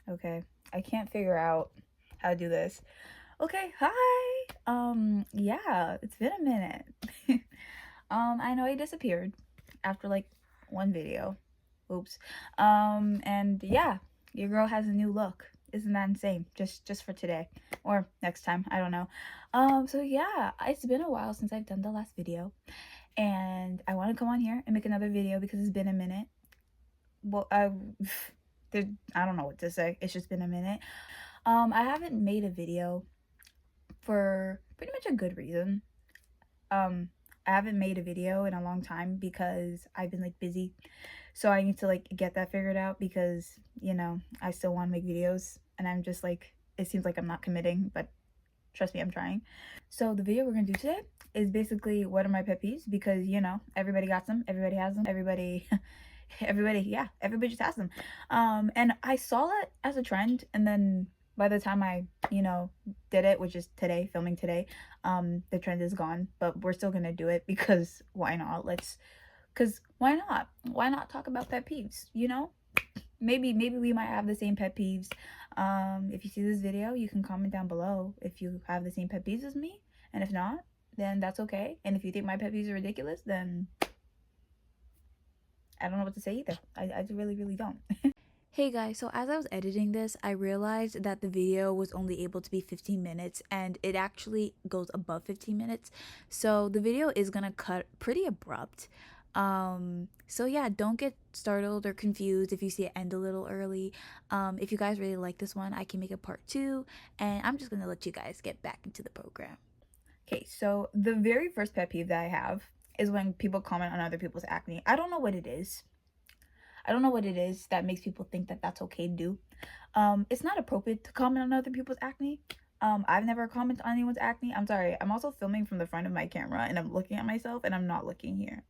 Okay, I can't figure out how to do this. Okay, hi. Yeah, it's been a minute. I know I disappeared after like one video. Oops. And yeah, your girl has a new look. Isn't that insane? Just for today or next time, I don't know. So yeah, it's been a while since I've done the last video, and I want to come on here and make another video because it's been a minute. Well, there, I don't know what to say. It's just been a minute. I haven't made a video for pretty much a good reason. Um, I haven't made a video in a long time because I've been like busy. So I need to like get that figured out because, I still want to make videos and I'm just like, it seems like I'm not committing, but trust me, I'm trying. So the video we're gonna do today is basically what are my pet peeves because, everybody got them, everybody has them, everybody yeah, everybody just has them. And I saw it as a trend, and then by the time I did it, which is today, filming today, the trend is gone, but we're still gonna do it because why not? Because why not talk about pet peeves, maybe we might have the same pet peeves. If you see this video, you can comment down below if you have the same pet peeves as me, and if not, then that's okay. And if you think my pet peeves are ridiculous, then I don't know what to say either. I really don't. Hey guys, so as I was editing this, I realized that the video was only able to be 15 minutes and it actually goes above 15 minutes. So the video is gonna cut pretty abrupt. So yeah, don't get startled or confused if you see it end a little early. If you guys really like this one, I can make a part 2, and I'm just gonna let you guys get back into the program. Okay, so the very first pet peeve that I have is when people comment on other people's acne. I don't know what it is. I don't know what it is that makes people think that that's okay to do. It's not appropriate to comment on other people's acne. I've never commented on anyone's acne. I'm sorry. I'm also filming from the front of my camera and I'm looking at myself and I'm not looking here.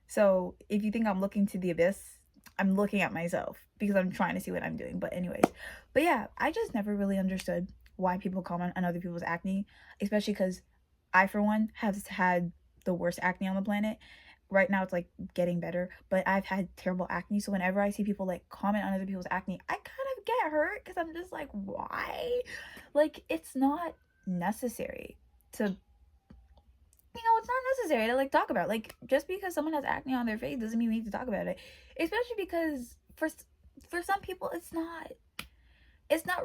So if you think I'm looking to the abyss, I'm looking at myself because I'm trying to see what I'm doing. But anyways, but yeah, I just never really understood why people comment on other people's acne, especially because I, for one, have had the worst acne on the planet. Right now it's like getting better, but I've had terrible acne. So whenever I see people like comment on other people's acne, I kind of get hurt because I'm just like, why? Like, it's not necessary to, it's not necessary to like talk about. Like, just because someone has acne on their face doesn't mean we need to talk about it. Especially because for some people it's not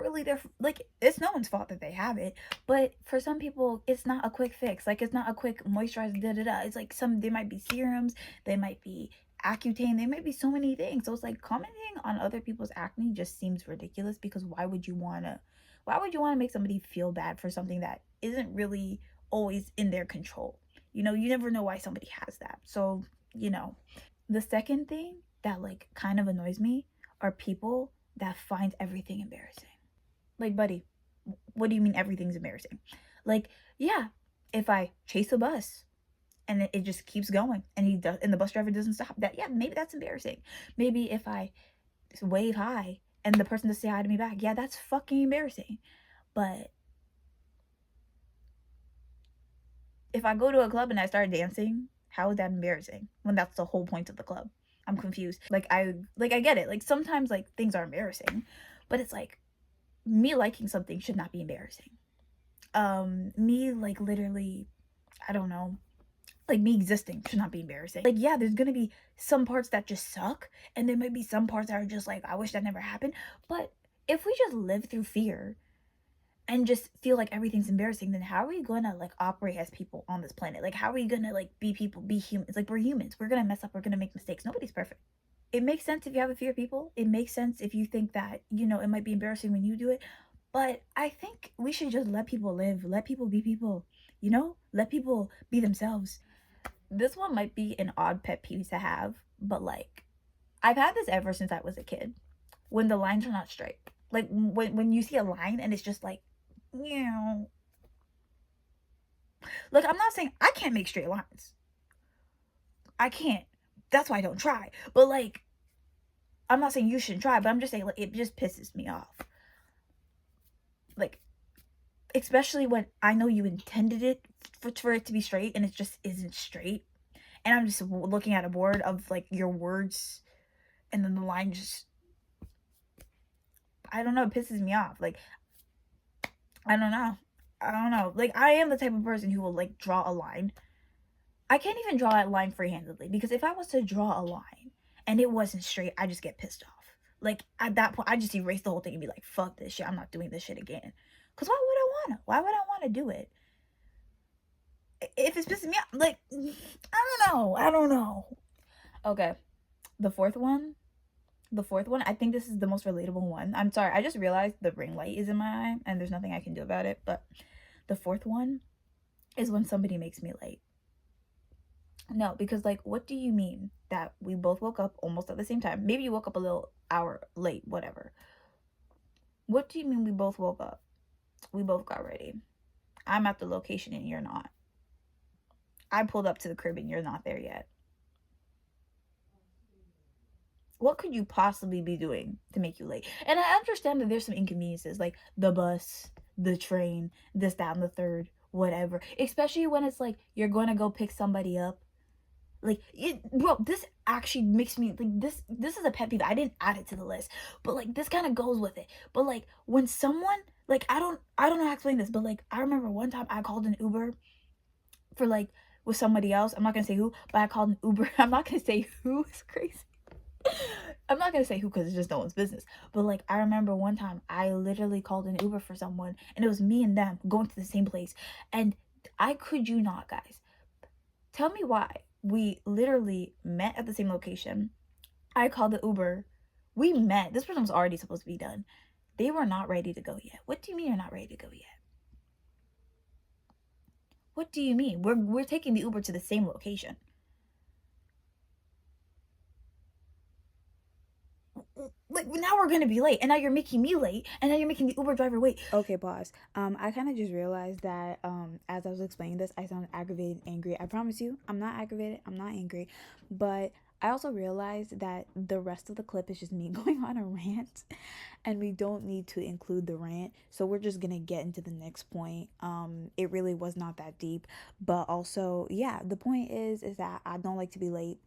really their, like, it's no one's fault that they have it, but for some people it's not a quick fix. Like, it's not a quick moisturizer, it's like they might be serums, they might be Accutane, they might be so many things. So it's like commenting on other people's acne just seems ridiculous because why would you want to make somebody feel bad for something that isn't really always in their control? You never know why somebody has that. So, you know the second thing that like kind of annoys me are people that find everything embarrassing. Like, buddy, what do you mean everything's embarrassing? Like, yeah, if I chase a bus and it just keeps going and the bus driver doesn't stop, that, yeah, maybe that's embarrassing. Maybe if I wave hi and the person doesn't say hi to me back, yeah, that's fucking embarrassing. But if I go to a club and I start dancing, how is that embarrassing when that's the whole point of the club? I'm confused. I get it. Like, sometimes like things are embarrassing, but it's like me liking something should not be embarrassing. Me like literally, I don't know, like me existing should not be embarrassing. Like, yeah, there's gonna be some parts that just suck, and there might be some parts that are just like, I wish that never happened. But if we just live through fear and just feel like everything's embarrassing, then how are we gonna like operate as people on this planet? Like, how are we gonna like be people, be humans? Like, we're humans, we're gonna mess up, we're gonna make mistakes. Nobody's perfect. It makes sense if you have a fear of people. It makes sense if you think that, it might be embarrassing when you do it. But I think we should just let people live, let people be people, let people be themselves. This one might be an odd pet peeve to have, but like, I've had this ever since I was a kid. When the lines are not straight. Like, when you see a line and it's just like, you know, like, I'm not saying I can't make straight lines. I can't. That's why I don't try. But like, I'm not saying you shouldn't try, but I'm just saying, like, it just pisses me off. Like, especially when I know you intended it for it to be straight and it just isn't straight. And I'm just looking at a board of like your words and then the line just, I don't know, it pisses me off. Like, I don't know. I don't know. Like, I am the type of person who will, like, draw a line. I can't even draw that line free-handedly, because if I was to draw a line and it wasn't straight, I just get pissed off. Like, at that point, I just erase the whole thing and be like, fuck this shit. I'm not doing this shit again. Because why would I want to? Why would I want to do it? If it's pissing me off, like, I don't know. Okay. The fourth one, I think this is the most relatable one. I'm sorry, I just realized the ring light is in my eye and there's nothing I can do about it. But the fourth one is when somebody makes me late. No, because, like, what do you mean that we both woke up almost at the same time? Maybe you woke up a little hour late, whatever. What do you mean we both woke up? We both got ready. I'm at the location and you're not. I pulled up to the crib and you're not there yet. What could you possibly be doing to make you late? And I understand that there's some inconveniences, like the bus, the train, this, that, and the third, whatever. Especially when it's like you're going to go pick somebody up. Like, bro, this actually makes me, like, this is a pet peeve. I didn't add it to the list, but, like, this kind of goes with it. But, like, when someone, like, I don't know how to explain this, but, like, I remember one time I called an Uber for, like, with somebody else. I'm not gonna say who, but I called an Uber. I'm not gonna say who. It's crazy. I'm not gonna say who because it's just no one's business. But, like, I remember one time I literally called an Uber for someone, and it was me and them going to the same place. And I could you not, guys. Tell me why. We literally met at the same location. I called the Uber. We met. This person was already supposed to be done. They were not ready to go yet. What do you mean you're not ready to go yet? What do you mean? We're taking the Uber to the same location. Like, now we're gonna be late, and now you're making me late, and now you're making the Uber driver wait. Okay, pause. I kind of just realized that as I was explaining this, I sounded aggravated and angry. I promise you, I'm not aggravated, I'm not angry. But I also realized that the rest of the clip is just me going on a rant, and we don't need to include the rant, so we're just gonna get into the next point. It really was not that deep, but also, yeah, the point is that I don't like to be late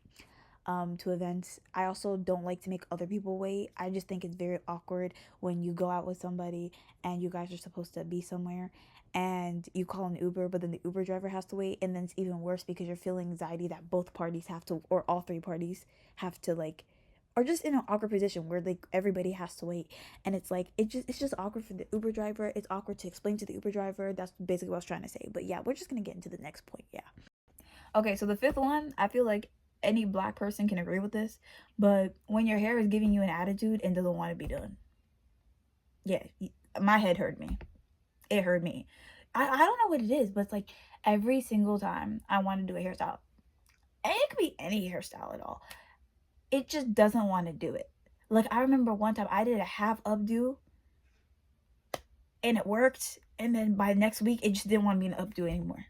to events. I also don't like to make other people wait. I just think it's very awkward when you go out with somebody and you guys are supposed to be somewhere and you call an Uber, but then the Uber driver has to wait, and then it's even worse because you're feeling anxiety that both parties have to, or all three parties have to, like, or just in an awkward position where, like, everybody has to wait, and it's like it's just awkward for the Uber driver. It's awkward to explain to the Uber driver. That's basically what I was trying to say. But yeah, we're just gonna get into the next point. Yeah. Okay, so the fifth one, I feel like any black person can agree with this, but when your hair is giving you an attitude and doesn't want to be done. Yeah, my head hurt me. It hurt me. I don't know what it is, but it's like every single time I want to do a hairstyle, and it could be any hairstyle at all, it just doesn't want to do it. Like, I remember one time I did a half updo and it worked, and then by next week it just didn't want me to updo anymore.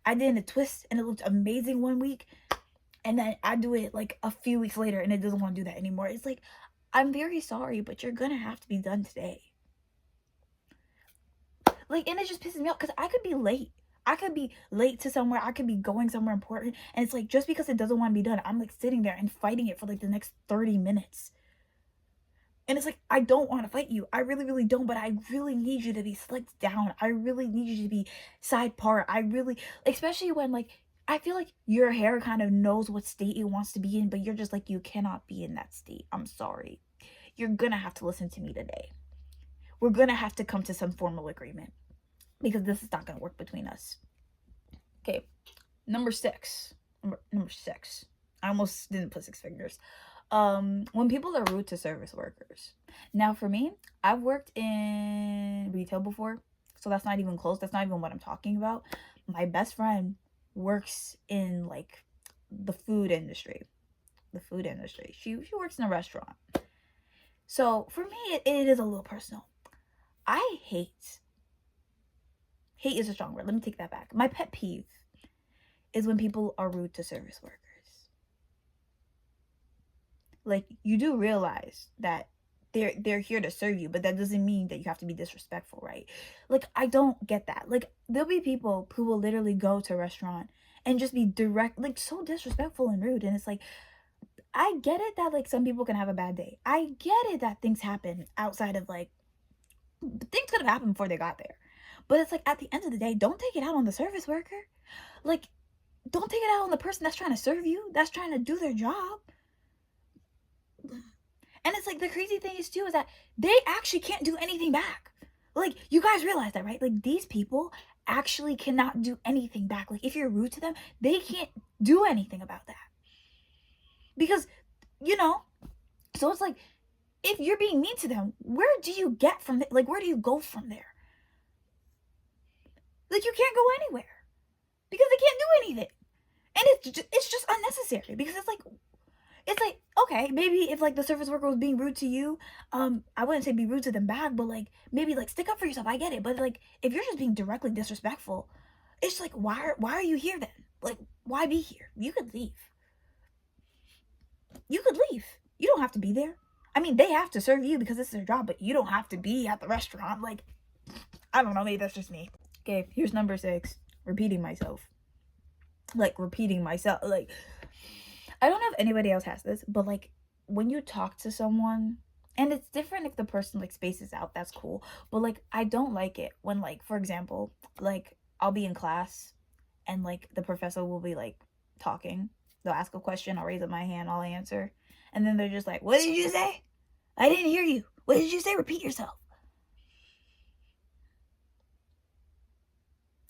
I did a twist and it looked amazing one week, and then I do it like a few weeks later and it doesn't want to do that anymore. It's like, I'm very sorry, but you're gonna have to be done today. Like, and it just pisses me off because I could be late. I could be late to somewhere. I could be going somewhere important. And it's like, just because it doesn't want to be done, I'm like sitting there and fighting it for like the next 30 minutes. And it's like, I don't want to fight you. I really, really don't. But I really need you to be slicked down. I really need you to be side part. I really, especially when, like, I feel like your hair kind of knows what state it wants to be in, but you're just like, you cannot be in that state. I'm sorry. You're going to have to listen to me today. We're going to have to come to some formal agreement because this is not going to work between us. Okay. Number six. I almost didn't put six fingers. When people are rude to service workers. Now, for me, I've worked in retail before, so that's not even close. That's not even what I'm talking about. My best friend works in, like, the food industry. She works in a restaurant. So for me, it is a little personal. I hate is a strong word. Let me take that back. My pet peeve is when people are rude to service workers. Like, you do realize that they're here to serve you, but that doesn't mean that you have to be disrespectful, right? Like, I don't get that. Like, there'll be people who will literally go to a restaurant and just be direct, like, so disrespectful and rude, and it's like, I get it that like some people can have a bad day. I get it that things happen outside of like, things could have happened before they got there. But it's like at the end of the day, don't take it out on the service worker. Like, don't take it out on the person that's trying to serve you, that's trying to do their job. And it's like the crazy thing is too is that they actually can't do anything back. Like, you guys realize that, right? Like, these people actually cannot do anything back. Like, if you're rude to them, they can't do anything about that. Because, you know, so it's like, if you're being mean to them, where do you get from there? Like, where do you go from there? Like, you can't go anywhere because they can't do anything. And it's just unnecessary because it's like, okay, maybe if like the service worker was being rude to you, I wouldn't say be rude to them back, but like maybe like stick up for yourself. I get it, but like if you're just being directly disrespectful, it's like why are you here then? Like, why be here? You could leave. You could leave. You don't have to be there. I mean, they have to serve you because it's their job, but you don't have to be at the restaurant. Like, I don't know, maybe that's just me. Okay, here's number 6. Repeating myself. Like, repeating myself. Like, I don't know if anybody else has this, but like when you talk to someone, and it's different if the person like spaces out, that's cool. But like I don't like it when, like, for example, like I'll be in class and like the professor will be like talking. They'll ask a question, I'll raise up my hand, I'll answer. And then they're just like, "What did you say? I didn't hear you. What did you say? Repeat yourself."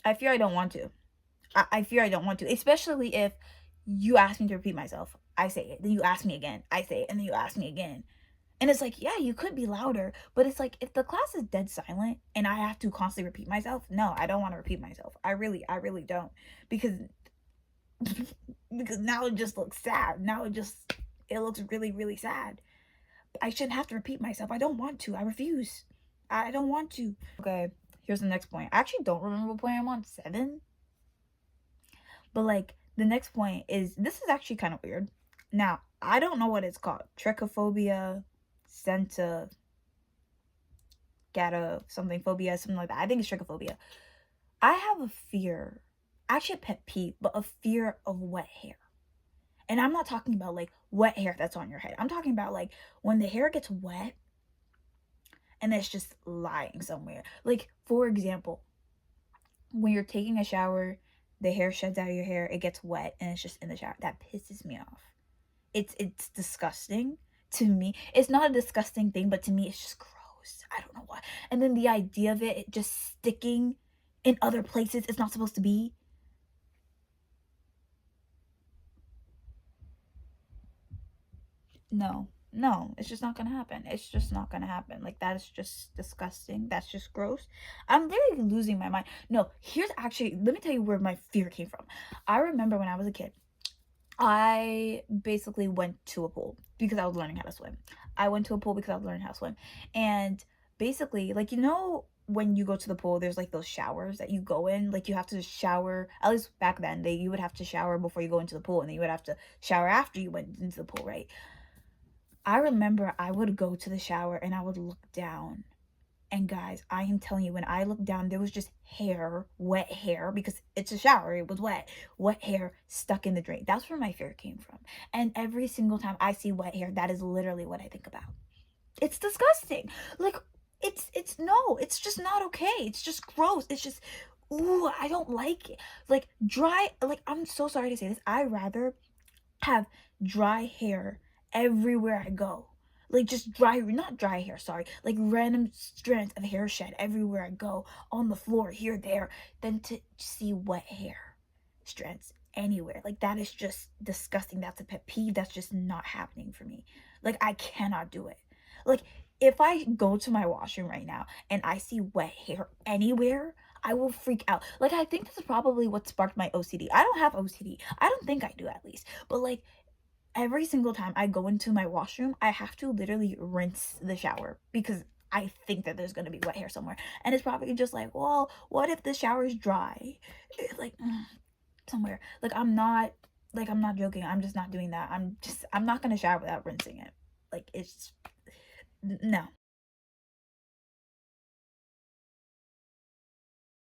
I fear I don't want to. I fear I don't want to, especially if you ask me to repeat myself. I say it. Then you ask me again. I say it. And then you ask me again. And it's like, yeah, you could be louder, but it's like if the class is dead silent and I have to constantly repeat myself, no, I don't want to repeat myself. I really don't. Because because now it just looks sad. Now it looks really sad. I shouldn't have to repeat myself. I don't want to. I refuse. I don't want to. Okay, here's the next point. I actually don't remember what point I'm on. 7? But like the next point is, this is actually kind of weird. Now, I don't know what it's called. Trichophobia, centa, gata, something phobia, something like that. I think it's trichophobia. I have a fear, actually a pet peeve, but a fear of wet hair. And I'm not talking about like wet hair that's on your head. I'm talking about like when the hair gets wet and it's just lying somewhere. Like, for example, when you're taking a shower, the hair sheds out of your hair, it gets wet, and it's just in the shower. That pisses me off. It's disgusting to me. It's not a disgusting thing, but to me it's just gross. I don't know why. And then the idea of it just sticking in other places it's not supposed to be. No, it's just not gonna happen. It's just not gonna happen. Like, that is just disgusting. That's just gross. I'm literally losing my mind. No, here's actually, let me tell you where my fear came from. I remember when I was a kid, I basically went to a pool because I was learning how to swim. I went to a pool because I was learning how to swim. And basically, like, you know, when you go to the pool, there's like those showers that you go in. Like, you have to shower, at least back then, you would have to shower before you go into the pool, and then you would have to shower after you went into the pool, right? I remember I would go to the shower and I would look down. And guys, I am telling you, when I looked down, there was just hair, wet hair, because it's a shower, it was wet hair stuck in the drain. That's where my fear came from. And every single time I see wet hair, that is literally what I think about. It's disgusting. Like, no, it's just not okay. It's just gross. It's just, ooh, I don't like it. Like, dry, like, I'm so sorry to say this. I rather have dry hair everywhere I go. Like, just dry, not dry hair, sorry. Like, random strands of hair shed everywhere I go, on the floor, here, there, than to see wet hair strands anywhere. Like, that is just disgusting. That's a pet peeve. That's just not happening for me. Like, I cannot do it. Like, if I go to my washroom right now and I see wet hair anywhere, I will freak out. Like, I think this is probably what sparked my OCD. I don't have OCD. I don't think I do, at least. But like, every single time I go into my washroom, I have to literally rinse the shower because I think that there's going to be wet hair somewhere. And it's probably just like, well, what if the shower's dry? Like, somewhere. Like, I'm not joking. I'm just not doing that. I'm not going to shower without rinsing it. Like, it's, no.